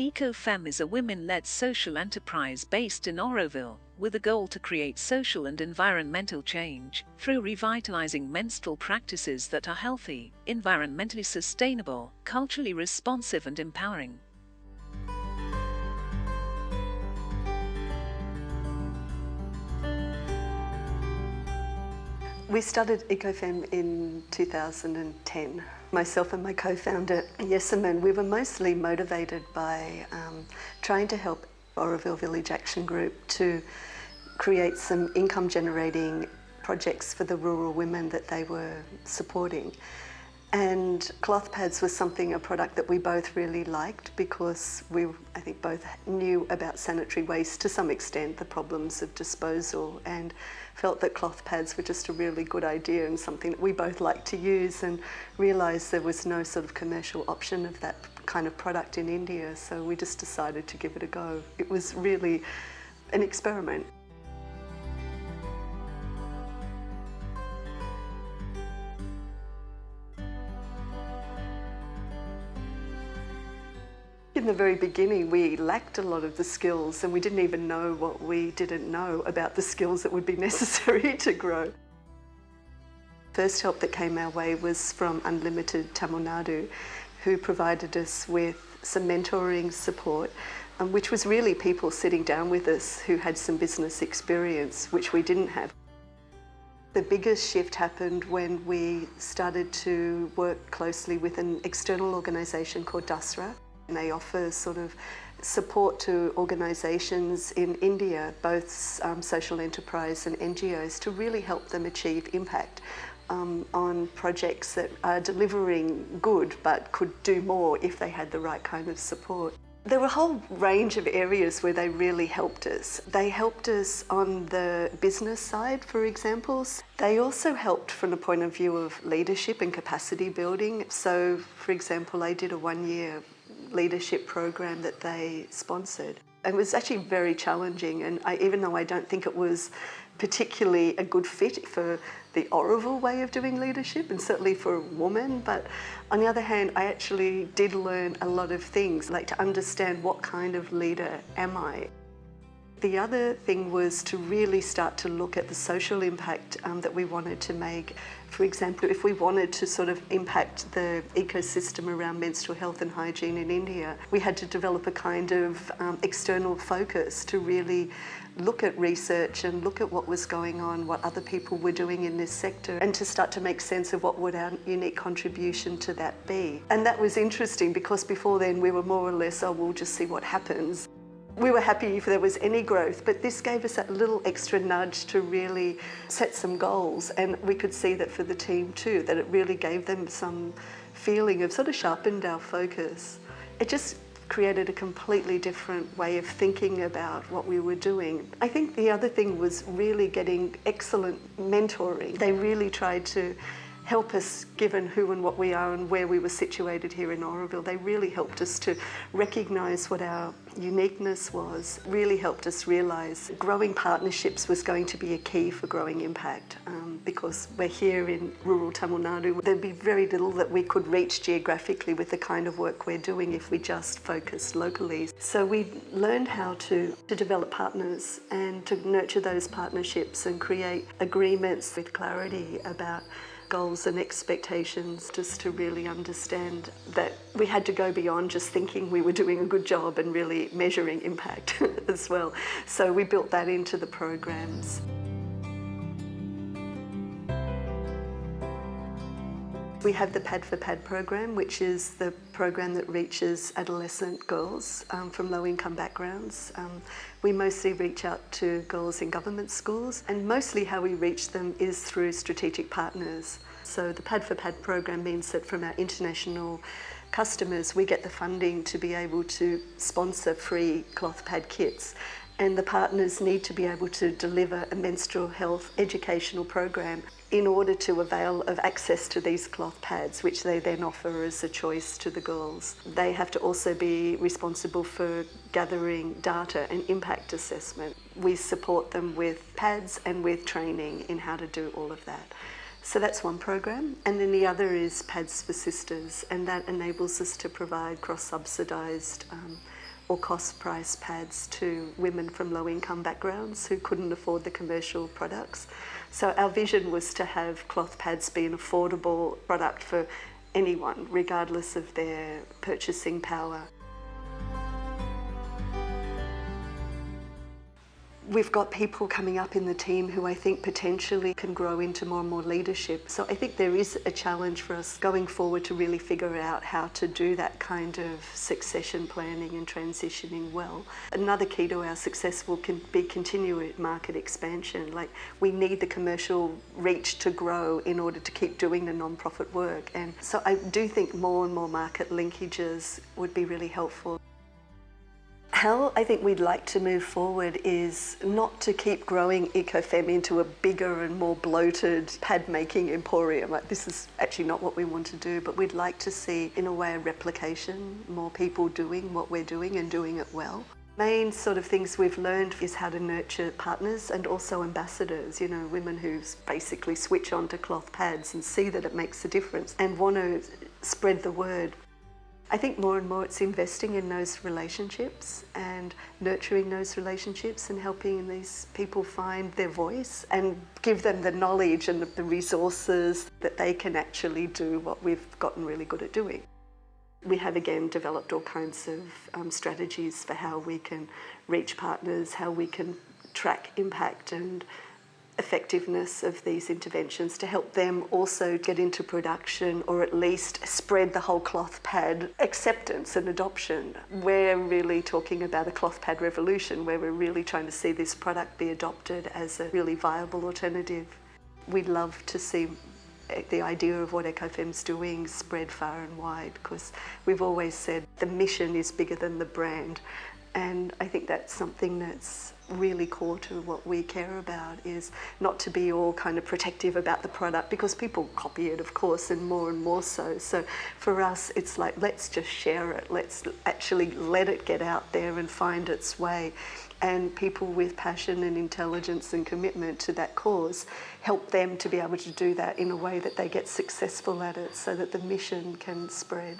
Eco Femme is a women-led social enterprise based in Auroville, with a goal to create social and environmental change through revitalising menstrual practices that are healthy, environmentally sustainable, culturally responsive and empowering. We started Ecofemme in 2010. Myself and my co-founder, Jessamine, we were mostly motivated by trying to help Auroville Village Action Group to create some income-generating projects for the rural women that they were supporting. And cloth pads was a product that we both really liked because I think both knew about sanitary waste to some extent, the problems of disposal, and felt that cloth pads were just a really good idea and something that we both liked to use, and realised there was no sort of commercial option of that kind of product in India, so we just decided to give it a go. It was really an experiment. In the very beginning, we lacked a lot of the skills, and we didn't even know what we didn't know about the skills that would be necessary to grow. First help that came our way was from Unlimited Tamil Nadu, who provided us with some mentoring support, which was really people sitting down with us who had some business experience, which we didn't have. The biggest shift happened when we started to work closely with an external organisation called DASRA. And they offer sort of support to organisations in India, both social enterprise and NGOs, to really help them achieve impact on projects that are delivering good but could do more if they had the right kind of support. There were a whole range of areas where they really helped us. They helped us on the business side, for example. They also helped from the point of view of leadership and capacity building. So, for example, I did a one-year leadership program that they sponsored. It was actually very challenging, and even though I don't think it was particularly a good fit for the Auroville way of doing leadership, and certainly for a woman, but on the other hand, I actually did learn a lot of things, like to understand what kind of leader am I. The other thing was to really start to look at the social impact that we wanted to make. For example, if we wanted to sort of impact the ecosystem around menstrual health and hygiene in India, we had to develop a kind of external focus to really look at research and look at what was going on, what other people were doing in this sector, and to start to make sense of what would our unique contribution to that be. And that was interesting because before then we were more or less, oh, we'll just see what happens. We were happy if there was any growth, but this gave us that little extra nudge to really set some goals, and we could see that for the team too, that it really gave them some feeling of sort of sharpened our focus. It just created a completely different way of thinking about what we were doing. I think the other thing was really getting excellent mentoring. They really tried to help us, given who and what we are and where we were situated here in Auroville. They really helped us to recognise what our uniqueness was, really helped us realise growing partnerships was going to be a key for growing impact. Because we're here in rural Tamil Nadu, there'd be very little that we could reach geographically with the kind of work we're doing if we just focused locally. So we learned how to develop partners and to nurture those partnerships and create agreements with clarity about goals and expectations, just to really understand that we had to go beyond just thinking we were doing a good job and really measuring impact as well. So we built that into the programs. We have the Pad for Pad program, which is the program that reaches adolescent girls from low-income backgrounds. We mostly reach out to girls in government schools, and mostly how we reach them is through strategic partners. So the Pad for Pad program means that from our international customers, we get the funding to be able to sponsor free cloth pad kits. And the partners need to be able to deliver a menstrual health educational program in order to avail of access to these cloth pads, which they then offer as a choice to the girls. They have to also be responsible for gathering data and impact assessment. We support them with pads and with training in how to do all of that. So that's one program. And then the other is Pads for Sisters, and that enables us to provide cross-subsidised or cost price pads to women from low income backgrounds who couldn't afford the commercial products. So our vision was to have cloth pads be an affordable product for anyone, regardless of their purchasing power. We've got people coming up in the team who I think potentially can grow into more and more leadership. So I think there is a challenge for us going forward to really figure out how to do that kind of succession planning and transitioning well. Another key to our success will be continued market expansion. Like, we need the commercial reach to grow in order to keep doing the non-profit work. And so I do think more and more market linkages would be really helpful. How I think we'd like to move forward is not to keep growing Ecofemme into a bigger and more bloated pad-making emporium. Like, this is actually not what we want to do, but we'd like to see, in a way, a replication, more people doing what we're doing and doing it well. Main sort of things we've learned is how to nurture partners and also ambassadors, you know, women who basically switch on to cloth pads and see that it makes a difference and want to spread the word. I think more and more it's investing in those relationships and nurturing those relationships and helping these people find their voice and give them the knowledge and the resources that they can actually do what we've gotten really good at doing. We have again developed all kinds of strategies for how we can reach partners, how we can track impact and effectiveness of these interventions to help them also get into production or at least spread the whole cloth pad acceptance and adoption. We're really talking about a cloth pad revolution where we're really trying to see this product be adopted as a really viable alternative. We'd love to see the idea of what Ecofemme's doing spread far and wide, because we've always said the mission is bigger than the brand. And I think that's something that's really core to what we care about, is not to be all kind of protective about the product, because people copy it, of course, and more so. So for us, it's like, let's just share it. Let's actually let it get out there and find its way. And people with passion and intelligence and commitment to that cause, help them to be able to do that in a way that they get successful at it so that the mission can spread.